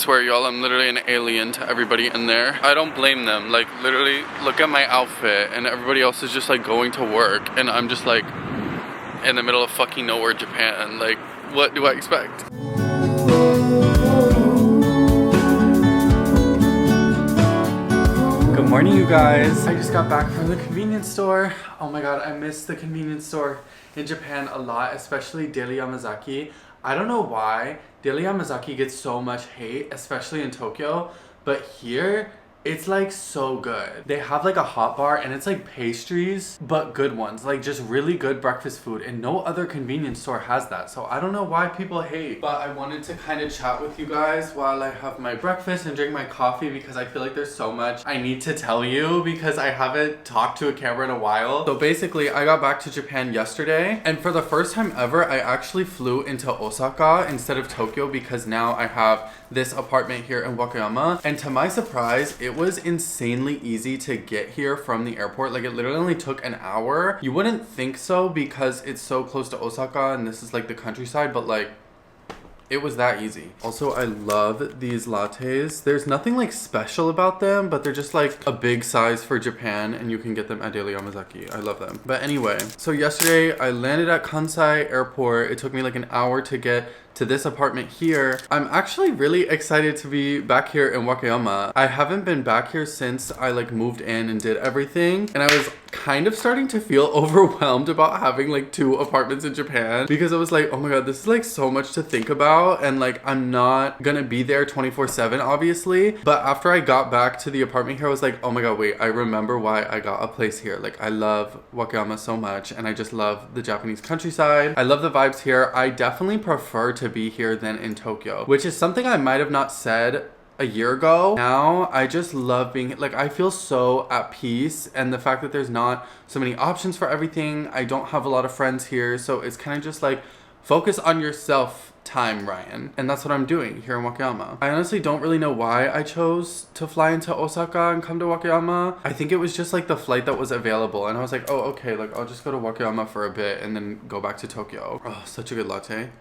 swear, y'all, I'm literally an alien to everybody in there. I don't blame them. Like, literally, look at my outfit, and everybody else is just like going to work, and I'm just like in the middle of fucking nowhere, Japan. Like, what do I expect? Good morning, you guys. I just got back from the convenience store. Oh my god, I miss the convenience store in Japan a lot, especially Daily Yamazaki. I don't know why Daily Yamazaki gets so much hate, especially in Tokyo, but here it's like so good. They have like a hot bar and it's like pastries, but good ones, like just really good breakfast food, and no other convenience store has that. So I don't know why people hate, but I wanted to kind of chat with you guys while I have my breakfast and drink my coffee, because I feel like there's so much I need to tell you because I haven't talked to a camera in a while. So basically, I got back to Japan yesterday, and for the first time ever, I actually flew into Osaka instead of Tokyo, because now I have this apartment here in Wakayama, and to my surprise, it was insanely easy to get here from the airport. Like, it literally only took an hour. You wouldn't think so because it's so close to Osaka and this is like the countryside, but like it was that easy. Also, I love these lattes. There's nothing like special about them, but they're just like a big size for Japan, and you can get them at Daily Yamazaki. I love them. But anyway, so yesterday I landed at Kansai Airport. It took me like an hour to get to this apartment here. I'm actually really excited to be back here in Wakayama. I haven't been back here since I like moved in and did everything, and I was kind of starting to feel overwhelmed about having like 2 apartments in Japan, because I was like, oh my god, this is like so much to think about, and like I'm not gonna be there 24/7 obviously. But after I got back to the apartment here, I was like, oh my god, wait, I remember why I got a place here. Like, I love Wakayama so much, and I just love the Japanese countryside. I love the vibes here. I definitely prefer to be here than in Tokyo, which is something I might have not said a year ago. Now I just love being like, I feel so at peace, and the fact that there's not so many options for everything. I don't have a lot of friends here, so it's kind of just like focus on yourself time, Ryan, and that's what I'm doing here in Wakayama. I honestly don't really know why I chose to fly into Osaka and come to Wakayama. I think it was just like the flight that was available, and I was like, oh okay, like I'll just go to Wakayama for a bit and then go back to Tokyo. Oh, such a good latte.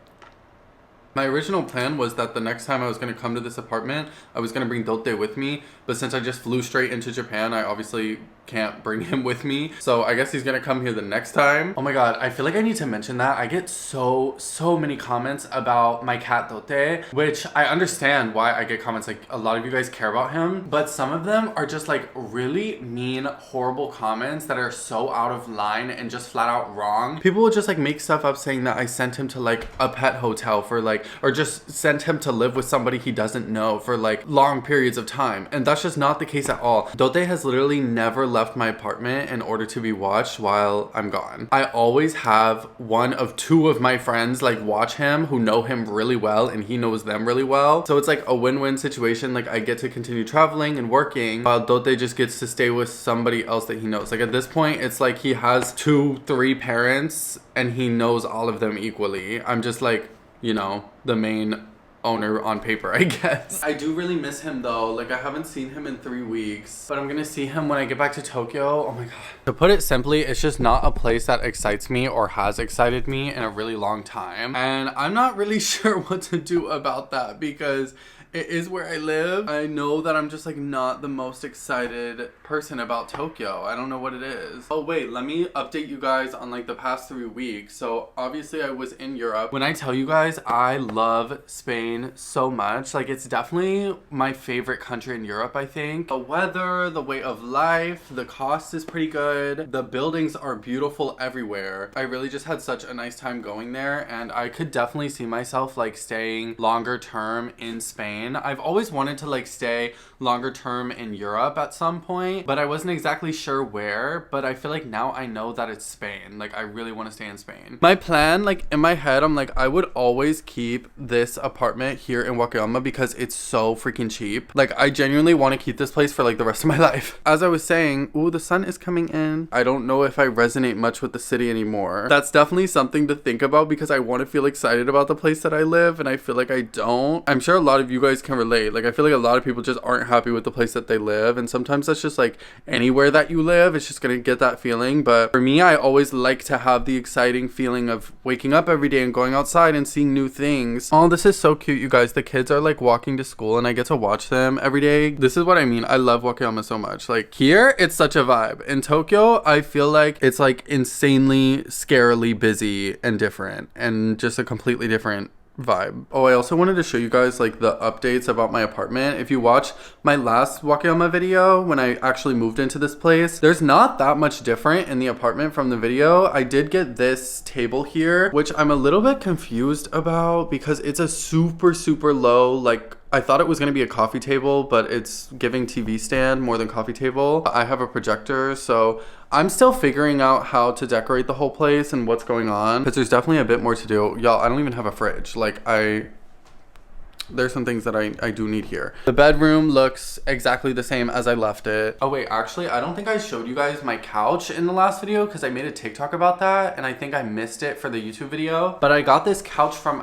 My original plan was that the next time I was going to come to this apartment, I was going to bring Dote with me, but since I just flew straight into Japan, I obviously can't bring him with me, so I guess he's gonna come here the next time. Oh my god, I feel like I need to mention that I get so many comments about my cat Dote, which I understand why I get comments. Like, a lot of you guys care about him, but some of them are just like really mean, horrible comments that are so out of line and just flat out wrong. People will just like make stuff up saying that I sent him to like a pet hotel for like, or just sent him to live with somebody he doesn't know for like long periods of time, and that's just not the case at all. Dote has literally never left my apartment in order to be watched while I'm gone. I always have one of 2 of my friends like watch him, who know him really well, and he knows them really well, so it's like a win-win situation. Like, I get to continue traveling and working while Dote just gets to stay with somebody else that he knows. Like, at this point, it's like he has 2-3 parents and he knows all of them equally. I'm just like, you know, the main owner on paper, I guess. I do really miss him though. Like, I haven't seen him in 3 weeks, but I'm gonna see him when I get back to Tokyo. Oh my god. To put it simply, it's just not a place that excites me or has excited me in a really long time, and I'm not really sure what to do about that, because it is where I live. I know that I'm just like not the most excited person about Tokyo. I don't know what it is. Oh wait, let me update you guys on like the past 3 weeks. So obviously I was in Europe. When I tell you guys, I love Spain so much. Like, it's definitely my favorite country in Europe, I think. The weather, the way of life, the cost is pretty good. The buildings are beautiful everywhere. I really just had such a nice time going there, and I could definitely see myself like staying longer term in Spain. I've always wanted to like stay longer term in Europe at some point, but I wasn't exactly sure where. But I feel like now I know that it's Spain. Like, I really want to stay in Spain. My plan, like in my head, I'm like, I would always keep this apartment here in Wakayama because it's so freaking cheap. Like, I genuinely want to keep this place for like the rest of my life. As I was saying, ooh, the sun is coming in. I don't know if I resonate much with the city anymore. That's definitely something to think about, because I want to feel excited about the place that I live, and I feel like I don't. I'm sure a lot of you guys guys can relate. Like, I feel like a lot of people just aren't happy with the place that they live, and sometimes that's just like anywhere that you live, it's just gonna get that feeling. But for me, I always like to have the exciting feeling of waking up every day and going outside and seeing new things. Oh, this is so cute, you guys. The kids are like walking to school and I get to watch them every day. This is what I mean. I love Wakayama so much. Like, here it's such a vibe. In Tokyo, I feel like it's like insanely scarily busy and different, and just a completely different vibe. Oh, I also wanted to show you guys like the updates about my apartment. If you watch my last Wakayama video when I actually moved into this place, there's not that much different in the apartment from the video. I did get this table here, which I'm a little bit confused about because it's a super low, like, I thought it was going to be a coffee table, but it's giving TV stand more than coffee table. I have a projector, so I'm still figuring out how to decorate the whole place and what's going on, because there's definitely a bit more to do. Y'all, I don't even have a fridge. Like, there's some things that I do need here. The bedroom looks exactly the same as I left it. Oh wait, actually, I don't think I showed you guys my couch in the last video because I made a TikTok about that, and I think I missed it for the YouTube video. But I got this couch from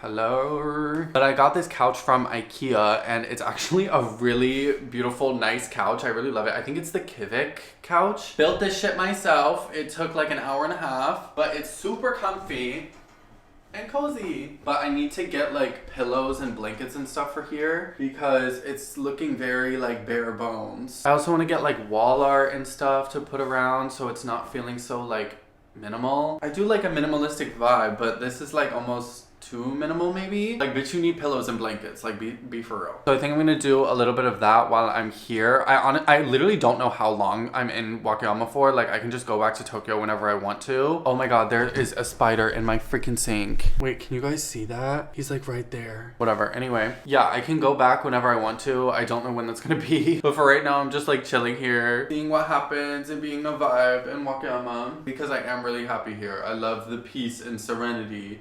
But I got this couch from IKEA, and it's actually a really beautiful, nice couch. I really love it. I think it's the Kivik couch. Built this shit myself. It took like an hour and a half, but it's super comfy and cozy. But I need to get like pillows and blankets and stuff for here because it's looking very like bare bones. I also want to get like wall art and stuff to put around so it's not feeling so like minimal. I do like a minimalistic vibe, but this is like almost too minimal maybe. Like, bitch, you need pillows and blankets. Like, be for real. So I think I'm gonna do a little bit of that while I'm here. I literally don't know how long I'm in Wakayama for. Like, I can just go back to Tokyo whenever I want to. Oh my god, there is a spider in my freaking sink. Wait, can you guys see that? He's like right there. Whatever. Anyway, yeah, I can go back whenever I want to. I don't know when that's gonna be. But for right now, I'm just like chilling here, seeing what happens and being a vibe in Wakayama because I am really happy here. I love the peace and serenity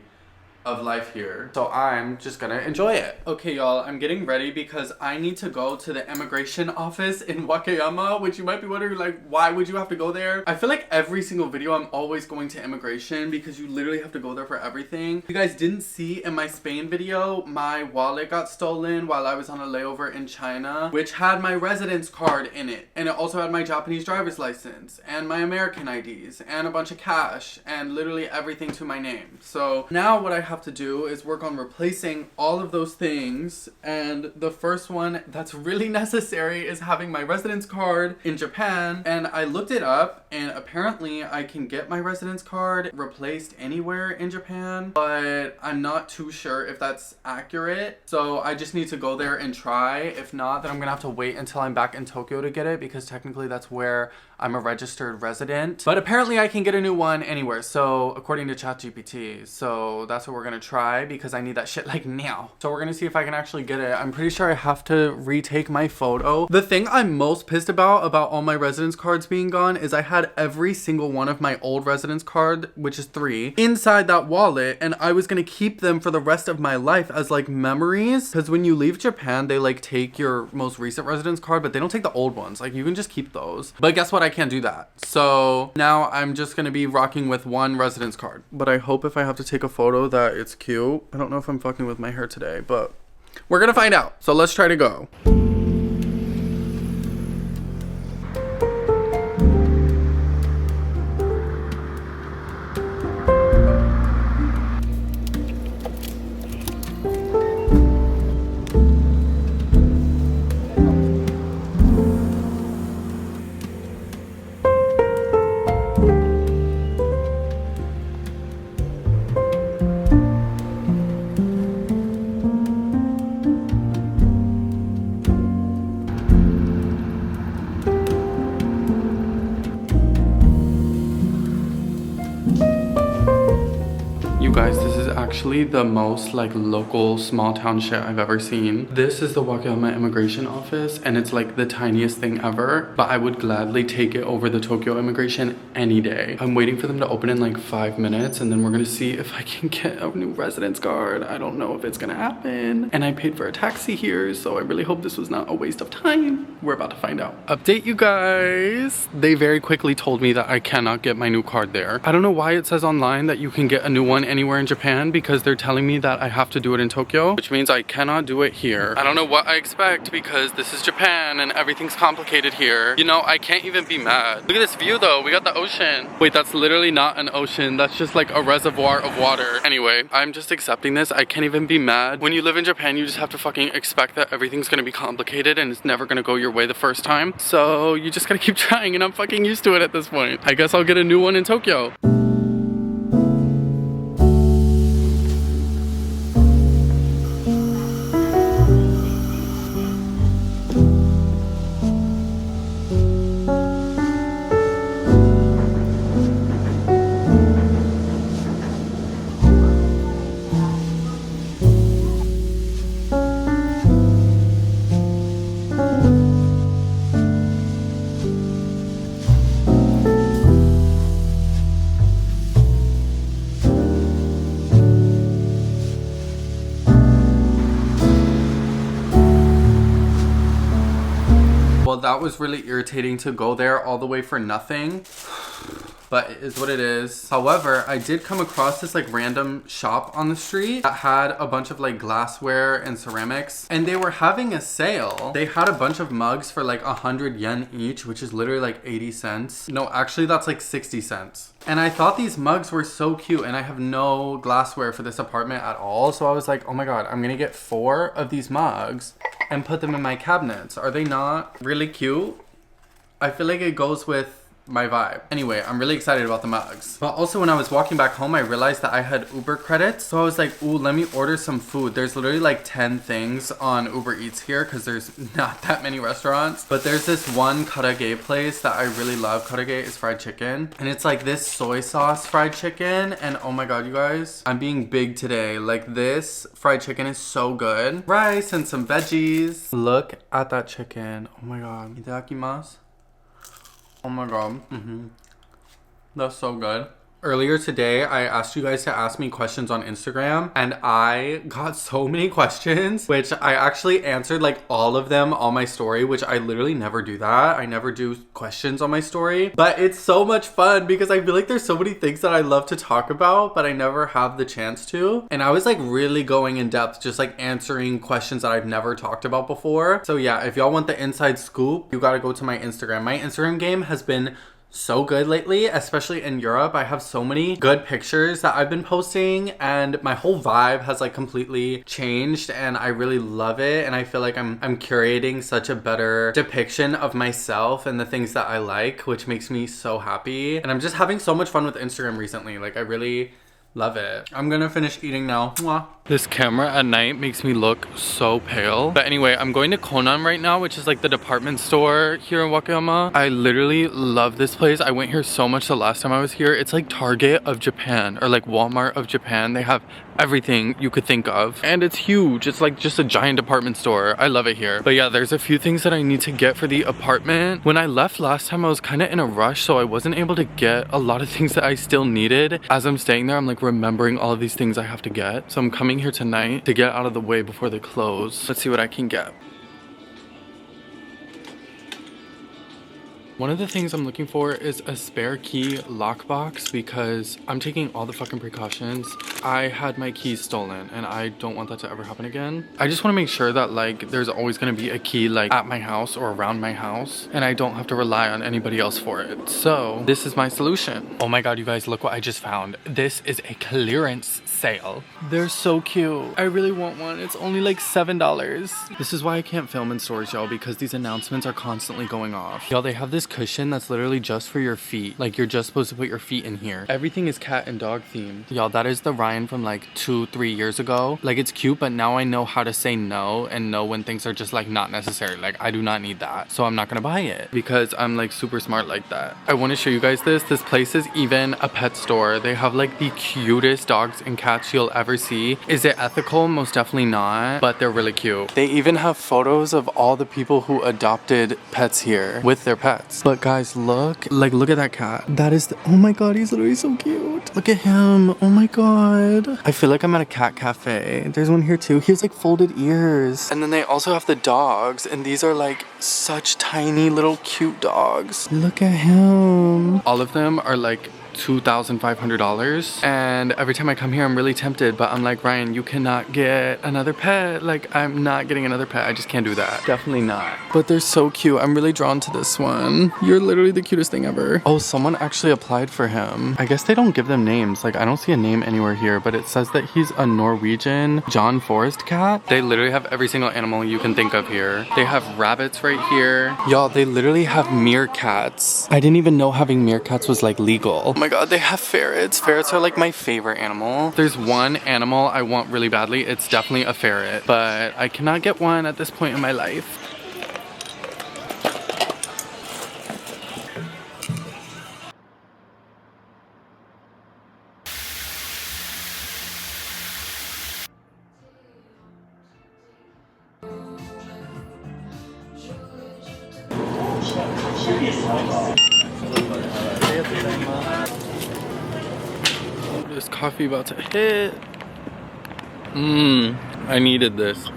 of life here, so I'm just gonna enjoy it. Okay, y'all, I'm getting ready because I need to go to the immigration office in Wakayama, which you might be wondering, like, why would you have to go there? I feel like every single video I'm always going to immigration because you literally have to go there for everything. You guys didn't see in my Spain video, my wallet got stolen while I was on a layover in China, which had my residence card in it, and it also had my Japanese driver's license and my American IDs and a bunch of cash and literally everything to my name. So now what I have to do is work on replacing all of those things, and the first one that's really necessary is having my residence card in Japan. And I looked it up, and apparently I can get my residence card replaced anywhere in Japan, but I'm not too sure if that's accurate, so I just need to go there and try. If not, then I'm gonna have to wait until I'm back in Tokyo to get it because technically that's where I'm a registered resident. But apparently I can get a new one anywhere, so according to ChatGPT. So that's what we're gonna try because I need that shit like now. So we're gonna see if I can actually get it. I'm pretty sure I have to retake my photo. The thing I'm most pissed about all my residence cards being gone is I had every single one of my old residence card, which is 3, inside that wallet, and I was gonna keep them for the rest of my life as like memories, because when you leave Japan they like take your most recent residence card, but they don't take the old ones. Like, you can just keep those. But guess what? I can't do that. So now I'm just gonna be rocking with one residence card. But I hope if I have to take a photo that it's cute. I don't know if I'm fucking with my hair today, but we're gonna find out. So let's try to go. Guys, this is actually the most like local small town shit I've ever seen. This is the Wakayama immigration office, and it's like the tiniest thing ever, but I would gladly take it over the Tokyo immigration any day. I'm waiting for them to open in like 5 minutes, and then we're gonna see if I can get a new residence card. I don't know if it's gonna happen, and I paid for a taxi here, so I really hope this was not a waste of time. We're about to find out. Update, you guys. They very quickly told me that I cannot get my new card there. I don't know why it says online that you can get a new one anywhere in Japan because they're telling me that I have to do it in Tokyo, which means I cannot do it here. I don't know what I expect because this is Japan and everything's complicated here. You know, I can't even be mad. Look at this view though, we got the ocean. Wait, that's literally not an ocean, that's just like a reservoir of water. Anyway, I'm just accepting this. I can't even be mad. When you live in Japan, you just have to fucking expect that everything's gonna be complicated and it's never gonna go your way the first time. So you just gotta keep trying, and I'm fucking used to it at this point. I guess I'll get a new one in Tokyo. Well, that was really irritating to go there all the way for nothing. But it is what it is. However, I did come across this like random shop on the street that had a bunch of like glassware and ceramics, and they were having a sale. They had a bunch of mugs for like 100 yen each, which is literally like 80 cents. No, actually that's like 60 cents. And I thought these mugs were so cute, and I have no glassware for this apartment at all. So I was like, oh my God, I'm gonna get 4 of these mugs and put them in my cabinets. Are they not really cute? I feel like it goes with my vibe. Anyway, I'm really excited about the mugs. But also when I was walking back home, I realized that I had Uber credits. So I was like, ooh, let me order some food. There's literally like 10 things on Uber Eats here because there's not that many restaurants. But there's this one karaage place that I really love. Karaage is fried chicken. And it's like this soy sauce fried chicken. And oh my God, you guys, I'm being big today. Like this fried chicken is so good. Rice and some veggies. Look at that chicken. Oh my God. Itadakimasu. Oh my God. That's so good. Earlier today, I asked you guys to ask me questions on Instagram, and I got so many questions, which I actually answered like all of them on my story, which I literally never do that. I never do questions on my story, but it's so much fun because I feel like there's so many things that I love to talk about, but I never have the chance to. And I was like really going in depth, just like answering questions that I've never talked about before. So yeah, if y'all want the inside scoop, you gotta go to my Instagram. My Instagram game has been so good lately, especially in Europe. I have so many good pictures that I've been posting, and my whole vibe has like completely changed, and I really love it. And I feel like I'm curating such a better depiction of myself and the things that I like, which makes me so happy. And I'm just having so much fun with Instagram recently. Like I really love it. I'm gonna finish eating now. Mwah. This camera at night makes me look so pale. But anyway, I'm going to Conan right now, which is like the department store here in Wakayama. I literally love this place. I went here so much the last time I was here. It's like Target of Japan, or like Walmart of Japan. They have everything you could think of, and it's huge. It's like just a giant department store. I love it here. But yeah, there's a few things that I need to get for the apartment. When I left last time, I was kind of in a rush, so I wasn't able to get a lot of things that I still needed. As I'm staying there, I'm like remembering all of these things I have to get. So I'm coming here tonight to get out of the way before they close. Let's see what I can get. One of the things I'm looking for is a spare key lockbox because I'm taking all the fucking precautions. I had my keys stolen and I don't want that to ever happen again. I just want to make sure that like there's always going to be a key like at my house or around my house, and I don't have to rely on anybody else for it. So this is my solution. Oh my God, you guys, look what I just found. This is a clearance sale. They're so cute. I really want one. It's only like $7. This is why I can't film in stores, y'all, because these announcements are constantly going off. Y'all, they have this cushion that's literally just for your feet. Like you're just supposed to put your feet in here. Everything is cat and dog themed. Y'all, that is the Ryan from like 2-3 years ago. Like it's cute, but now I know how to say no and know when things are just like not necessary. Like I do not need that, so I'm not gonna buy it because I'm like super smart like that. I want to show you guys this. This place is even a pet store. They have like the cutest dogs and cats you'll ever see. Is it ethical? Most definitely not, but they're really cute. They even have photos of all the people who adopted pets here with their pets. But guys, look at that cat. That is oh my God, he's literally so cute. Look at him. Oh my God, I feel like I'm at a cat cafe. There's one here too. He has like folded ears. And then they also have the dogs, and these are like such tiny little cute dogs. Look at him. All of them are like $2,500. And every time I come here, I'm really tempted, but I'm like, Ryan, you cannot get another pet. Like, I'm not getting another pet. I just can't do that. Definitely not. But they're so cute. I'm really drawn to this one. You're literally the cutest thing ever. Oh, someone actually applied for him. I guess they don't give them names. Like, I don't see a name anywhere here, but it says that he's a Norwegian John Forest cat. They literally have every single animal you can think of here. They have rabbits right here. Y'all, they literally have meerkats. I didn't even know having meerkats was like legal. Oh my god, they have ferrets. Ferrets are like my favorite animal. There's one animal I want really badly. It's definitely a ferret, but I cannot get one at this point in my life. This coffee about to hit. I needed this.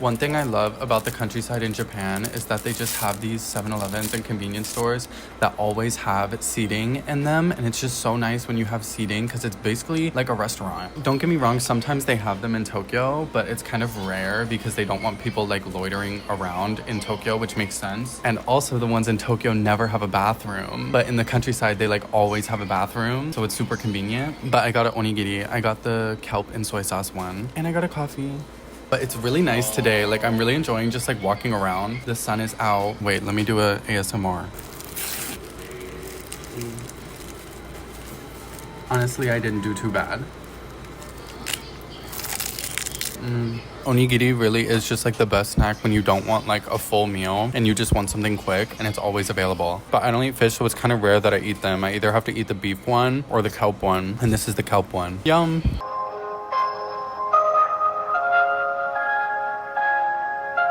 One thing I love about the countryside in Japan is that they just have these 7-Elevens and convenience stores that always have seating in them, and it's just so nice when you have seating because it's basically like a restaurant. Don't get me wrong, sometimes they have them in Tokyo, but it's kind of rare because they don't want people like loitering around in Tokyo, which makes sense. And also the ones in Tokyo never have a bathroom, but in the countryside they like always have a bathroom, so it's super convenient. But I got an onigiri, I got the kelp and soy sauce one, and I got a coffee. But it's really nice today. Like, I'm really enjoying just like walking around. The sun is out. Wait, let me do a ASMR. Honestly, I didn't do too bad. Onigiri really is just like the best snack when you don't want like a full meal and you just want something quick, and it's always available. But I don't eat fish, so it's kind of rare that I eat them. I either have to eat the beef one or the kelp one, and this is the kelp one. Yum.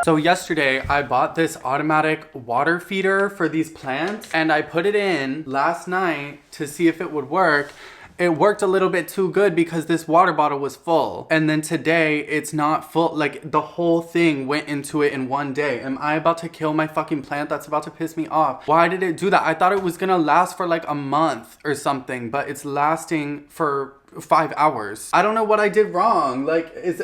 So yesterday I bought this automatic water feeder for these plants, and I put it in last night to see if it would work. It worked a little bit too good because this water bottle was full. And then today it's not full. Like, the whole thing went into it in one day. Am I about to kill my fucking plant? That's about to piss me off. Why did it do that? I thought it was gonna last for like a month or something, but it's lasting for 5 hours. I don't know what I did wrong. Like, is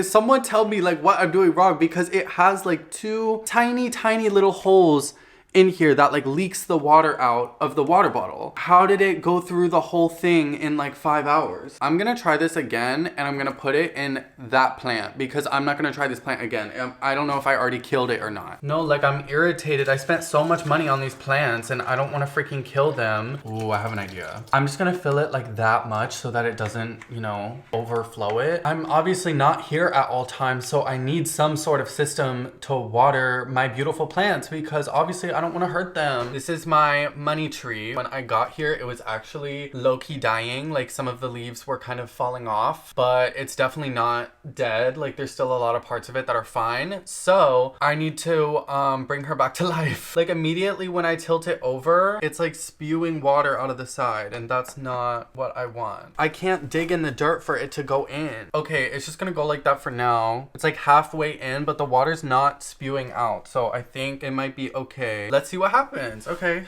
someone tell me like what I'm doing wrong, because it has like 2 tiny little holes in here that like leaks the water out of the water bottle. How did it go through the whole thing in like 5 hours? I'm gonna try this again, and I'm gonna put it in that plant because I'm not gonna try this plant again. I don't know if I already killed it or not. No, like, I'm irritated. I spent so much money on these plants and I don't want to freaking kill them. Ooh, I have an idea. I'm just gonna fill it like that much so that it doesn't, you know, overflow it. I'm obviously not here at all times, so I need some sort of system to water my beautiful plants because obviously I don't want to hurt them. This is my money tree. When I got here, it was actually low-key dying. Like, some of the leaves were kind of falling off, but it's definitely not dead. Like, there's still a lot of parts of it that are fine. So I need to bring her back to life. Like, immediately when I tilt it over, it's like spewing water out of the side, and that's not what I want. I can't dig in the dirt for it to go in. Okay, it's just gonna go like that for now. It's like halfway in, but the water's not spewing out, so I think it might be okay. Let's see what happens. Okay.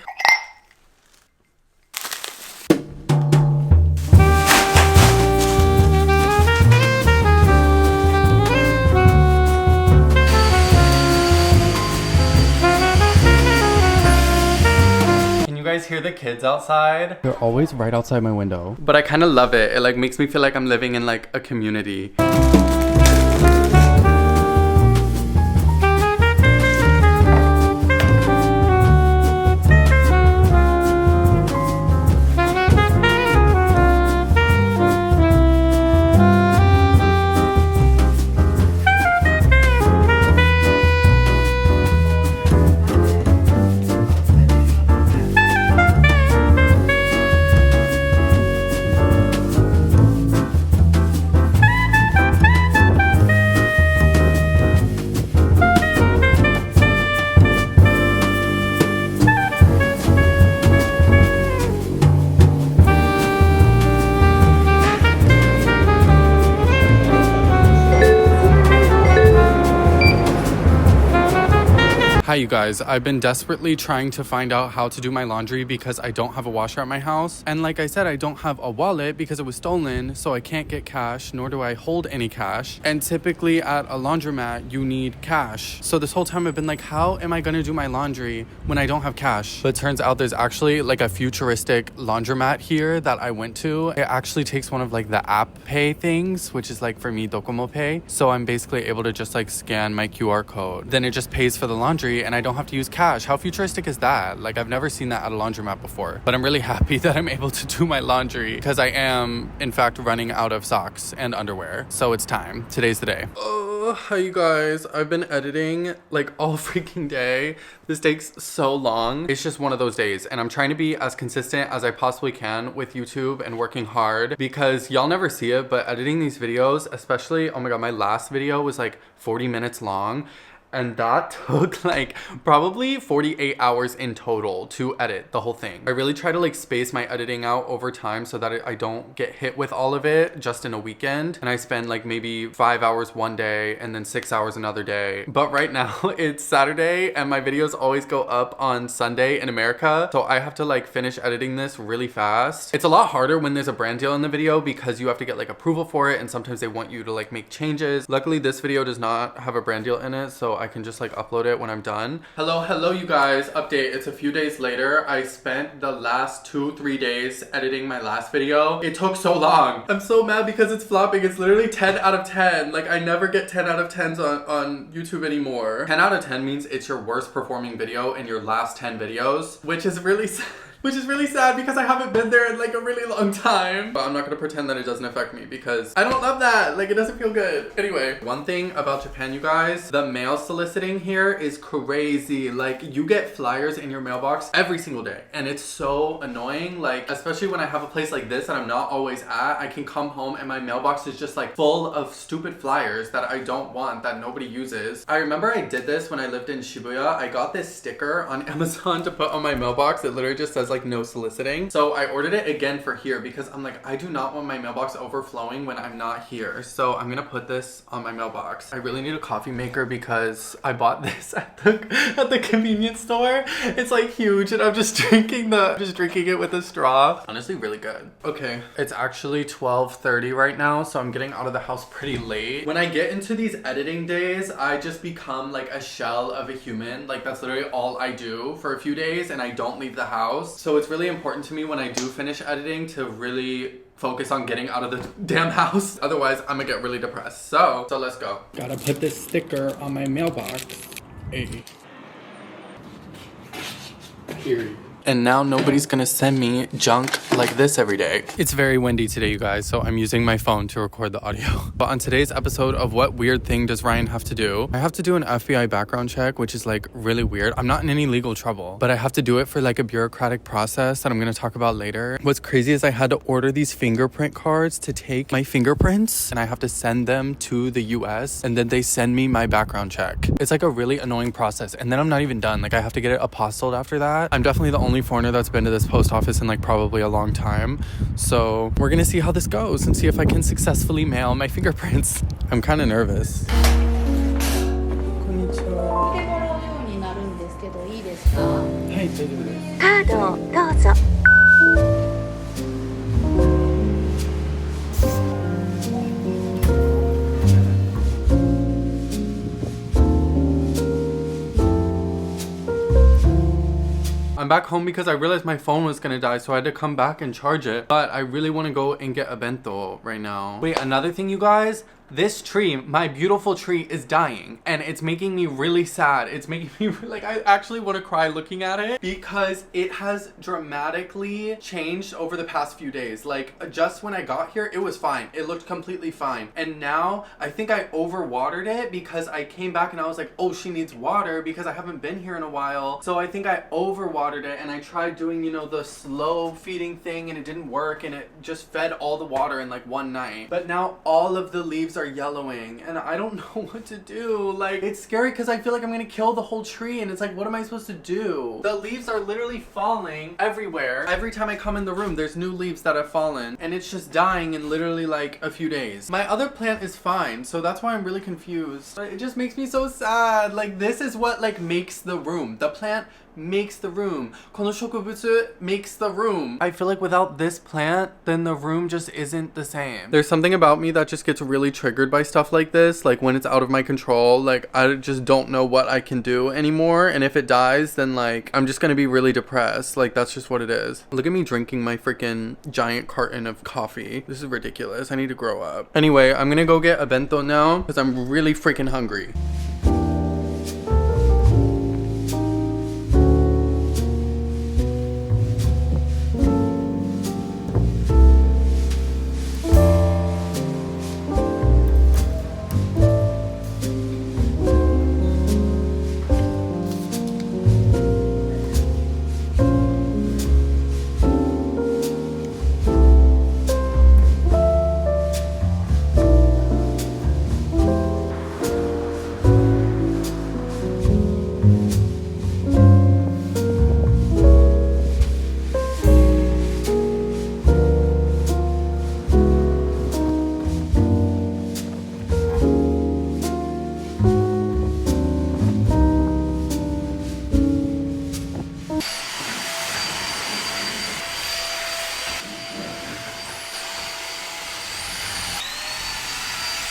guys hear the kids outside? They're always right outside my window. But I kind of love it. It like makes me feel like I'm living in like a community. Hi you guys, I've been desperately trying to find out how to do my laundry because I don't have a washer at my house. And like I said, I don't have a wallet because it was stolen, so I can't get cash, nor do I hold any cash. And typically at a laundromat, you need cash. So this whole time I've been like, how am I gonna do my laundry when I don't have cash? But it turns out there's actually like a futuristic laundromat here that I went to. It actually takes one of like the app pay things, which is like for me, Docomo Pay. So I'm basically able to just like scan my QR code. Then it just pays for the laundry and I don't have to use cash. How futuristic is that? Like I've never seen that at a laundromat before. But I'm really happy that I'm able to do my laundry because I am in fact running out of socks and underwear. So it's time. Today's the day. Oh, hi you guys. I've been editing like all freaking day. This takes so long. It's just one of those days and I'm trying to be as consistent as I possibly can with YouTube and working hard because y'all never see it, but editing these videos, especially, oh my God, my last video was like 40 minutes long. And that took like probably 48 hours in total to edit the whole thing. I really try to like space my editing out over time so that I don't get hit with all of it just in a weekend. And I spend like maybe 5 hours one day and then 6 hours another day. But right now it's Saturday and my videos always go up on Sunday in America. So I have to like finish editing this really fast. It's a lot harder when there's a brand deal in the video because you have to get like approval for it and sometimes they want you to like make changes. Luckily this video does not have a brand deal in it, so I can just like upload it when I'm done. Hello you guys. Update, it's a few days later. I spent the last 2-3 days editing my last video. It took so long. I'm so mad because it's flopping. It's literally 10 out of 10. Like I never get 10 out of 10s on YouTube anymore. 10 out of 10 means it's your worst performing video in your last 10 videos, which is really sad. Which is really sad because I haven't been there in like a really long time. But I'm not gonna pretend that it doesn't affect me because I don't love that. Like it doesn't feel good. Anyway, one thing about Japan, you guys, the mail soliciting here is crazy. Like you get flyers in your mailbox every single day. And it's so annoying. Like, especially when I have a place like this that I'm not always at, I can come home and my mailbox is just like full of stupid flyers that I don't want, that nobody uses. I remember I did this when I lived in Shibuya. I got this sticker on Amazon to put on my mailbox. It literally just says like no soliciting. So I ordered it again for here because I'm like, I do not want my mailbox overflowing when I'm not here. So I'm gonna put this on my mailbox. I really need a coffee maker because I bought this at the convenience store. It's like huge and I'm just drinking it with a straw. Honestly, really good. Okay, it's actually 12:30 right now, so I'm getting out of the house pretty late. When I get into these editing days, I just become like a shell of a human. Like that's literally all I do for a few days and I don't leave the house. So it's really important to me when I do finish editing to really focus on getting out of the damn house. Otherwise, I'm gonna get really depressed. So let's go. Gotta put this sticker on my mailbox. Hey. Period. And now nobody's gonna send me junk like this every day. It's very windy today, you guys, so I'm using my phone to record the audio. But on today's episode of What Weird Thing Does Ryan Have to Do, I have to do an FBI background check, which is like really weird. I'm not in any legal trouble, but I have to do it for like a bureaucratic process that I'm gonna talk about later. What's crazy is I had to order these fingerprint cards to take my fingerprints and I have to send them to the US and then they send me my background check. It's like a really annoying process. And then I'm not even done. Like I have to get it apostilled after that. I'm definitely the only foreigner that's been to this post office in like probably a long time. So we're gonna see how this goes and see if I can successfully mail my fingerprints. I'm kind of nervous. I'm back home because I realized my phone was gonna die, so I had to come back and charge it. But I really want to go and get a bento right now. Wait, another thing, you guys. This tree, my beautiful tree, is dying and it's making me really sad. It's making me like, I actually want to cry looking at it because it has dramatically changed over the past few days. Like, just when I got here, it was fine. It looked completely fine. And now I think I overwatered it because I came back and I was like, oh, she needs water because I haven't been here in a while. So I think I overwatered it and I tried doing, you know, the slow feeding thing and it didn't work and it just fed all the water in like one night. But now all of the leaves are yellowing and I don't know what to do. Like, it's scary because I feel like I'm gonna kill the whole tree and it's like, what am I supposed to do? The leaves are literally falling everywhere. Every time I come in the room, there's new leaves that have fallen and it's just dying in literally like a few days. My other plant is fine, so that's why I'm really confused. But it just makes me so sad. Like, this is what like makes the room. The plant makes the room. この植物 makes the room. I feel like without this plant, then the room just isn't the same. There's something about me that just gets really triggered by stuff like this. Like, when it's out of my control, like, I just don't know what I can do anymore. And if it dies, then like, I'm just gonna be really depressed. Like, that's just what it is. Look at me drinking my freaking giant carton of coffee. This is ridiculous. I need to grow up. Anyway, I'm gonna go get a bento now because I'm really freaking hungry.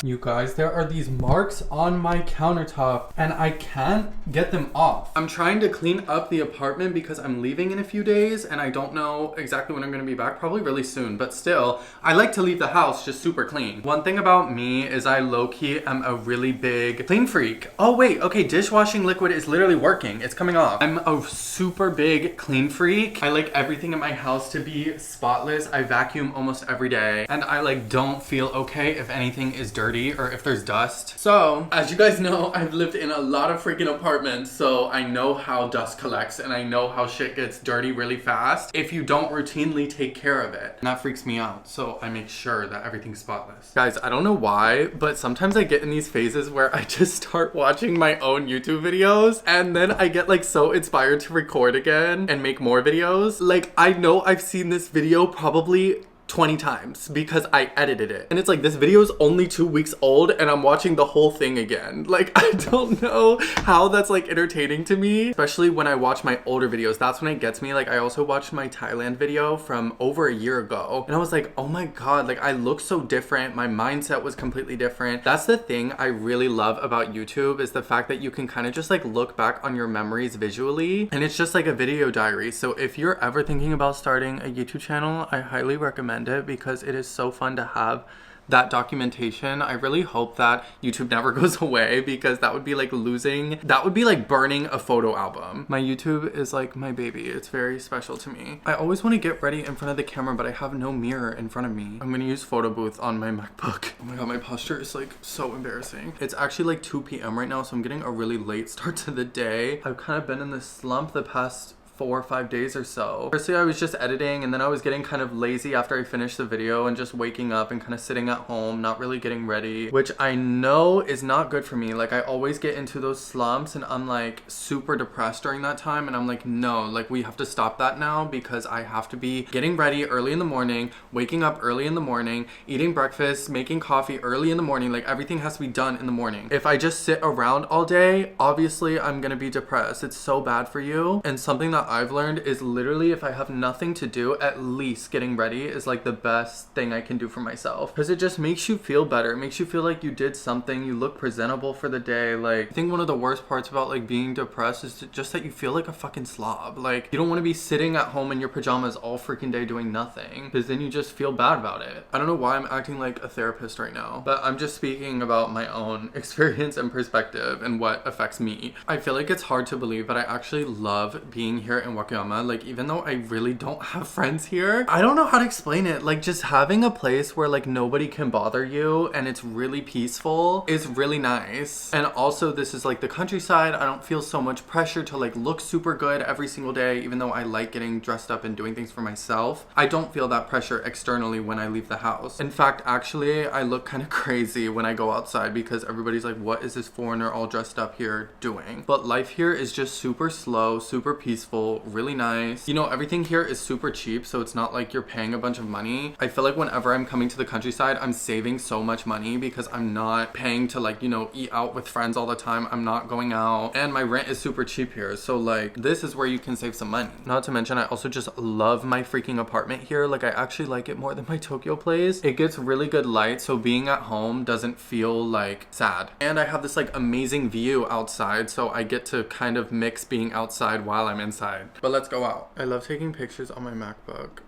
You guys, there are these marks on my countertop and I can't get them off. I'm trying to clean up the apartment because I'm leaving in a few days and I don't know exactly when I'm gonna be back, probably really soon, but still, I like to leave the house just super clean. One thing about me is I low-key am a really big clean freak. Oh wait, okay, dishwashing liquid is literally working. It's coming off. I'm a super big clean freak. I like everything in my house to be spotless. I vacuum almost every day and I like don't feel okay if anything is dirty or if there's dust. So, as you guys know, I've lived in a lot of freaking apartments, so I know how dust collects and I know how shit gets dirty really fast if you don't routinely take care of it. And that freaks me out, so I make sure that everything's spotless. Guys, I don't know why, but sometimes I get in these phases where I just start watching my own YouTube videos and then I get like so inspired to record again and make more videos. Like, I know I've seen this video probably 20 times because I edited it. And it's like, this video is only 2 weeks old and I'm watching the whole thing again. Like, I don't know how that's like entertaining to me, especially when I watch my older videos. That's when it gets me. Like, I also watched my Thailand video from over a year ago and I was like, oh my God, like I look so different. My mindset was completely different. That's the thing I really love about YouTube, is the fact that you can kind of just like look back on your memories visually and it's just like a video diary. So if you're ever thinking about starting a YouTube channel, I highly recommend it because it is so fun to have that documentation. I really hope that YouTube never goes away because that would be like burning a photo album. My YouTube is like my baby. It's very special to me. I always want to get ready in front of the camera, but I have no mirror in front of me. I'm gonna use photo booth on my MacBook. Oh my God, my posture is like so embarrassing. It's actually like 2 p.m. right now, so I'm getting a really late start to the day. I've kind of been in this slump the past 4 or 5 days or so. Firstly, I was just editing and then I was getting kind of lazy after I finished the video and just waking up and kind of sitting at home, not really getting ready, which I know is not good for me. Like, I always get into those slumps and I'm like super depressed during that time and I'm like, no, like we have to stop that now because I have to be getting ready early in the morning, waking up early in the morning, eating breakfast, making coffee early in the morning. Like, everything has to be done in the morning. If I just sit around all day, obviously I'm gonna be depressed. It's so bad for you. And something that that I've learned is literally if I have nothing to do, at least getting ready is like the best thing I can do for myself, because it just makes you feel better. It makes you feel like you did something, you look presentable for the day. Like, I think one of the worst parts about like being depressed is just that you feel like a fucking slob. Like, you don't want to be sitting at home in your pajamas all freaking day doing nothing, because then you just feel bad about it. I don't know why I'm acting like a therapist right now, but I'm just speaking about my own experience and perspective and what affects me. I feel like it's hard to believe, but I actually love being here in Wakayama. Like, even though I really don't have friends here, I don't know how to explain it. Like, just having a place where like nobody can bother you and it's really peaceful is really nice. And also, this is like the countryside. I don't feel so much pressure to like look super good every single day, even though I like getting dressed up and doing things for myself. I don't feel that pressure externally when I leave the house. In fact, actually, I look kind of crazy when I go outside because everybody's like, what is this foreigner all dressed up here doing? But life here is just super slow, super peaceful, really nice. You know, everything here is super cheap, so it's not like you're paying a bunch of money. I feel like whenever I'm coming to the countryside, I'm saving so much money because I'm not paying to like, you know, eat out with friends all the time. I'm not going out, and my rent is super cheap here. So like, this is where you can save some money. Not to mention, I also just love my freaking apartment here. Like, I actually like it more than my Tokyo place. It gets really good light, so being at home doesn't feel like sad. And I have this like amazing view outside, so I get to kind of mix being outside while I'm inside. But let's go out. I love taking pictures on my MacBook.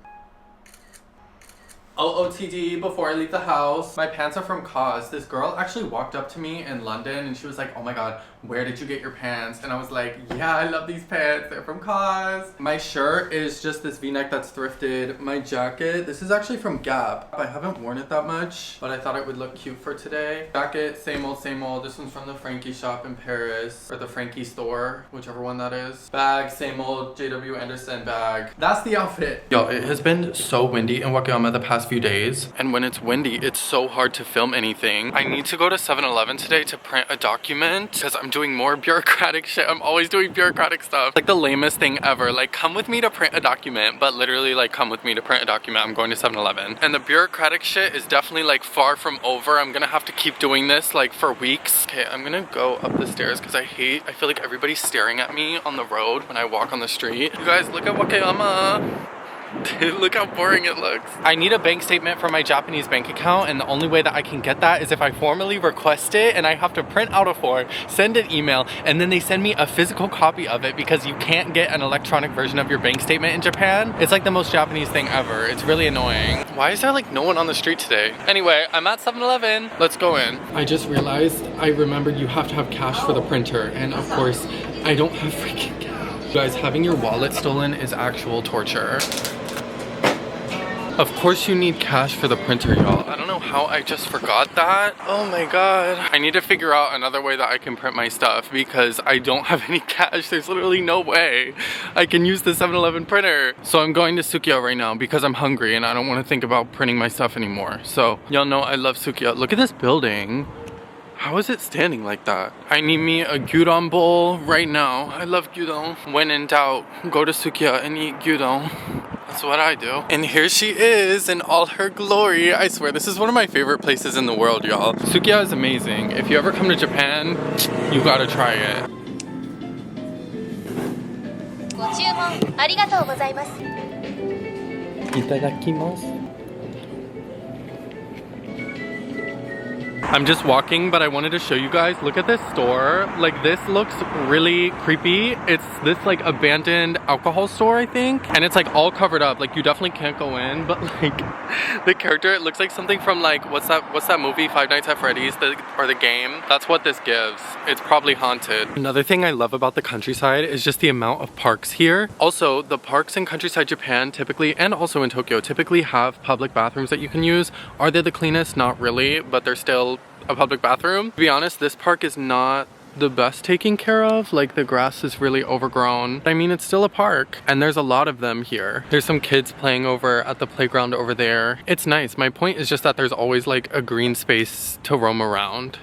OOTD before I leave the house. My pants are from Crouse. This girl actually walked up to me in London and she was like, oh my god, where did you get your pants? And I was like, yeah, I love these pants. They're from Crouse. My shirt is just this v-neck that's thrifted. My jacket, this is actually from Gap. I haven't worn it that much, but I thought it would look cute for today. Jacket, same old, same old. This one's from the Frankie shop in Paris, or the Frankie store, whichever one that is. Bag, same old JW Anderson bag. That's the outfit. Yo, it has been so windy in Wakayama the past few days, and when it's windy, it's so hard to film anything. I need to go to 7-Eleven today to print a document because I'm doing more bureaucratic shit. I'm always doing bureaucratic stuff. Like the lamest thing ever. Like, come with me to print a document, but literally like, come with me to print a document. I'm going to 7-Eleven. And the bureaucratic shit is definitely like far from over. I'm gonna have to keep doing this like for weeks. Okay, I'm gonna go up the stairs because I feel like everybody's staring at me on the road when I walk on the street. You guys, look at Wakayama. Look how boring it looks. I need a bank statement for my Japanese bank account, and the only way that I can get that is if I formally request it, and I have to print out a form, send an email, and then they send me a physical copy of it because you can't get an electronic version of your bank statement in Japan. It's like the most Japanese thing ever. It's really annoying. Why is there like no one on the street today? Anyway, I'm at 7-Eleven. Let's go in. I just realized, I remembered you have to have cash for the printer, and of course, I don't have freaking cash. You guys, having your wallet stolen is actual torture. Of course you need cash for the printer, y'all. I don't know how I just forgot that. Oh my god. I need to figure out another way that I can print my stuff because I don't have any cash. There's literally no way I can use the 7-Eleven printer. So I'm going to Sukiya right now because I'm hungry and I don't want to think about printing my stuff anymore. So y'all know I love Sukiya. Look at this building. How is it standing like that? I need me a gyudon bowl right now. I love gyudon. When in doubt, go to Sukiya and eat gyudon. That's what I do. And here she is in all her glory. I swear, this is one of my favorite places in the world, y'all. Sukiya is amazing. If you ever come to Japan, you gotta try it. Itadakimasu. I'm just walking, but I wanted to show you guys. Look at this store. Like, this looks really creepy. It's this like abandoned alcohol store, I think. And it's like all covered up. Like, you definitely can't go in, but like the character, it looks like something from like, what's that movie? Five Nights at Freddy's, or the game. That's what this gives. It's probably haunted. Another thing I love about the countryside is just the amount of parks here. Also, the parks in countryside Japan typically, and also in Tokyo, typically have public bathrooms that you can use. Are they the cleanest? Not really, but they're still a public bathroom. To be honest, this park is not the best taken care of. Like, the grass is really overgrown. I mean, it's still a park and there's a lot of them here. There's some kids playing over at the playground over there. It's nice. My point is just that there's always like a green space to roam around.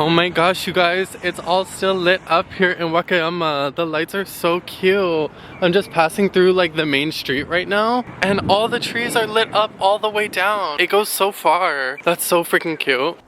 Oh Oh my gosh, you guys, it's all still lit up here in Wakayama. The lights are so cute. I'm just passing through like the main street right now, and all the trees are lit up all the way down. It goes so far. That's so freaking cute.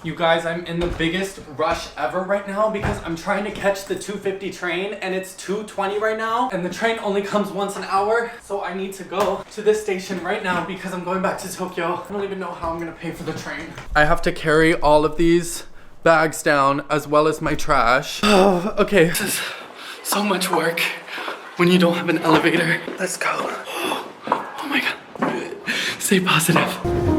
You guys, I'm in the biggest rush ever right now because I'm trying to catch the 2:50 train and it's 2:20 right now and the train only comes once an hour. So I need to go to this station right now because I'm going back to Tokyo. I don't even know how I'm gonna pay for the train. I have to carry all of these bags down as well as my trash. Oh, okay. This is so much work when you don't have an elevator. Let's go. Oh my God. Stay positive.